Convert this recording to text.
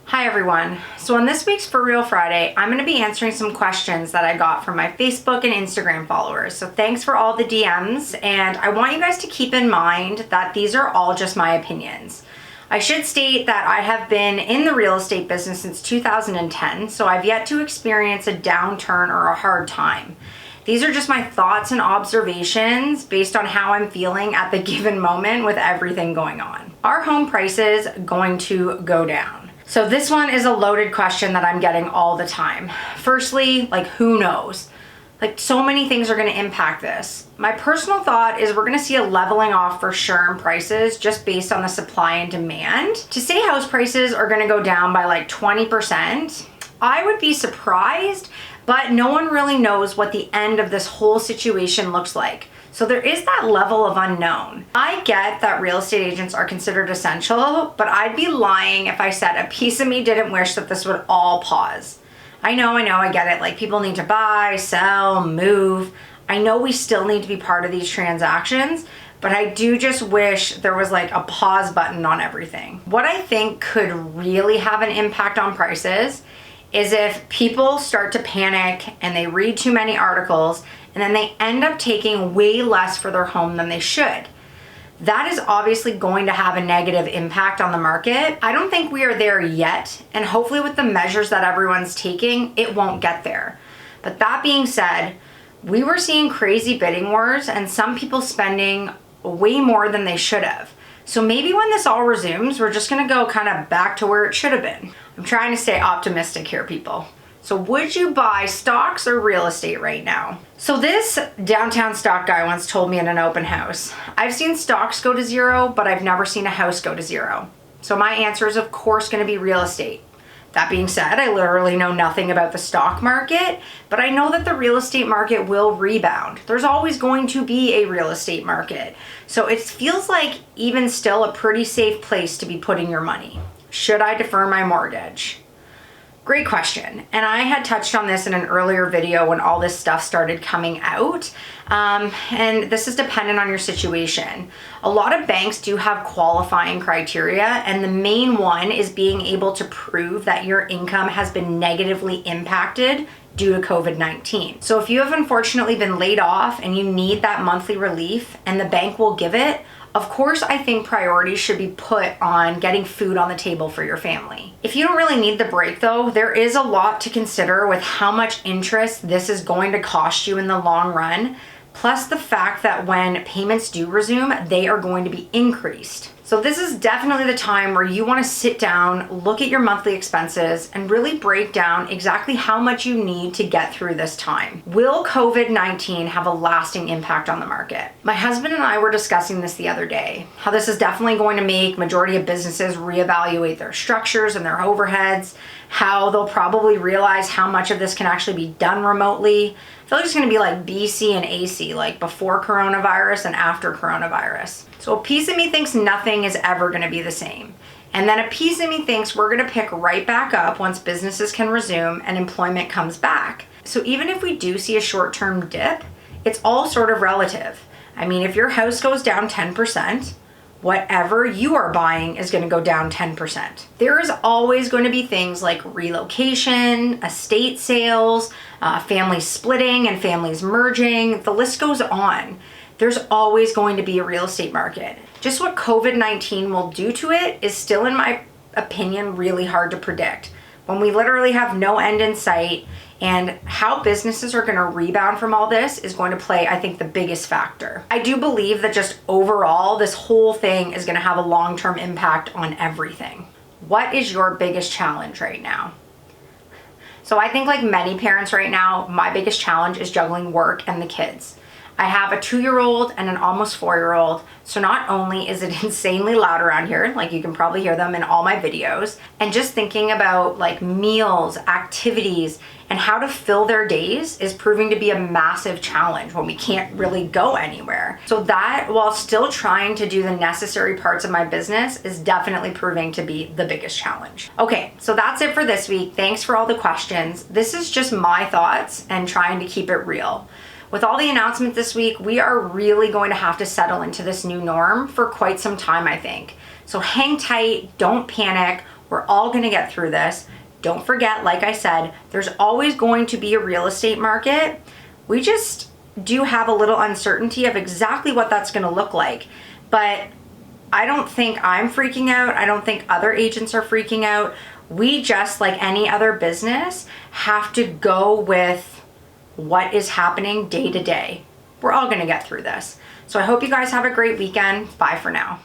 Hi everyone. So on this week's For Real Friday, I'm going to be answering some questions that I got from my Facebook and Instagram followers. So thanks for all the DMs, and I want you guys to keep in mind that these are all just my opinions. I should state that I have been in the real estate business since 2010, so I've yet to experience a downturn or a hard time. These are just my thoughts and observations based on how I'm feeling at the given moment with everything going on. Are home prices going to go down? So this one is a loaded question that I'm getting all the time. Firstly, who knows? So many things are going to impact this. My personal thought is we're going to see a leveling off for sure in prices just based on the supply and demand. To say house prices are going to go down by 20%, I would be surprised, but no one really knows what the end of this whole situation looks like. So there is that level of unknown. I get that real estate agents are considered essential, but I'd be lying if I said a piece of me didn't wish that this would all pause. I know, I get it. People need to buy, sell, move. I know we still need to be part of these transactions, but I do just wish there was a pause button on everything. What I think could really have an impact on prices is if people start to panic and they read too many articles and then they end up taking way less for their home than they should. That is obviously going to have a negative impact on the market. I don't think we are there yet, and hopefully with the measures that everyone's taking, it won't get there. But that being said, we were seeing crazy bidding wars and some people spending way more than they should have. So maybe when this all resumes, we're just gonna go kind of back to where it should have been. I'm trying to stay optimistic here, people. So would you buy stocks or real estate right now? So this downtown stock guy once told me in an open house, I've seen stocks go to zero, but I've never seen a house go to zero. So my answer is of course gonna be real estate. That being said, I literally know nothing about the stock market, but I know that the real estate market will rebound. There's always going to be a real estate market. So it feels like even still a pretty safe place to be putting your money. Should I defer my mortgage? Great question. And I had touched on this in an earlier video when all this stuff started coming out. And this is dependent on your situation. A lot of banks do have qualifying criteria, and the main one is being able to prove that your income has been negatively impacted due to COVID-19. So if you have unfortunately been laid off and you need that monthly relief and the bank will give it, of course, I think priorities should be put on getting food on the table for your family. If you don't really need the break though, there is a lot to consider with how much interest this is going to cost you in the long run, plus the fact that when payments do resume, they are going to be increased. So this is definitely the time where you want to sit down, look at your monthly expenses, and really break down exactly how much you need to get through this time. Will COVID-19 have a lasting impact on the market? My husband and I were discussing this the other day, how this is definitely going to make majority of businesses reevaluate their structures and their overheads, how they'll probably realize how much of this can actually be done remotely. I feel like it's going to be like BC and AC, like before coronavirus and after coronavirus. So a piece of me thinks nothing is ever going to be the same. And then a piece of me thinks we're going to pick right back up once businesses can resume and employment comes back. So even if we do see a short-term dip, it's all sort of relative. I mean, if your house goes down 10%, whatever you are buying is going to go down 10%. There is always going to be things like relocation, estate sales, families splitting and families merging. The list goes on. There's always going to be a real estate market. Just what COVID-19 will do to it is still, in my opinion, really hard to predict. When we literally have no end in sight, and how businesses are going to rebound from all this is going to play, I think, the biggest factor. I do believe that just overall, this whole thing is going to have a long-term impact on everything. What is your biggest challenge right now? So I think like many parents right now, my biggest challenge is juggling work and the kids. I have a 2-year-old and an almost 4-year-old. So not only is it insanely loud around here, like you can probably hear them in all my videos, and just thinking about like meals, activities, and how to fill their days is proving to be a massive challenge when we can't really go anywhere. So that, while still trying to do the necessary parts of my business, is definitely proving to be the biggest challenge. Okay, so that's it for this week. Thanks for all the questions. This is just my thoughts and trying to keep it real. With all the announcements this week, we are really going to have to settle into this new norm for quite some time, I think. So hang tight, don't panic. We're all gonna get through this. Don't forget, like I said, there's always going to be a real estate market. We just do have a little uncertainty of exactly what that's gonna look like. But I don't think I'm freaking out. I don't think other agents are freaking out. We just, like any other business, have to go with what is happening day to day. We're all gonna get through this. So I hope you guys have a great weekend. Bye for now.